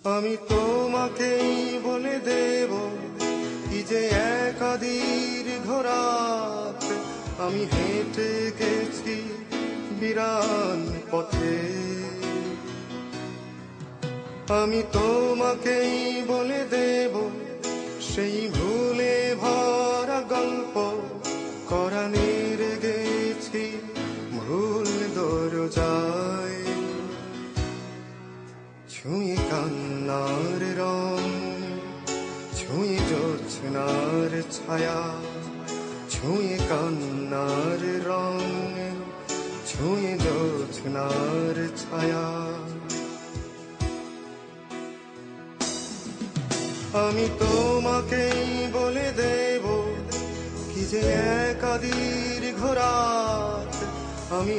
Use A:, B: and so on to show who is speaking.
A: আমি তোমাকেই বলে দেব কি যে একা দীর্ঘ রাত আমি হেঁটে গেছি বিরান পথে। আমি তোমাকেই বলে দেব সেই ভুলে ভরা গল্প কোরানের গেছি ভুল দরজায়। ছুঁয়ে কান্নার রং, ছুঁয়ে জ্যোৎস্নার ছায়া, ছুঁয়ে কান্নার রং, ছুঁয়ে জ্যোৎস্নার ছায়া। আমি তোমাকেই বলে দেব কি যে একা দীর্ঘ রাত আমি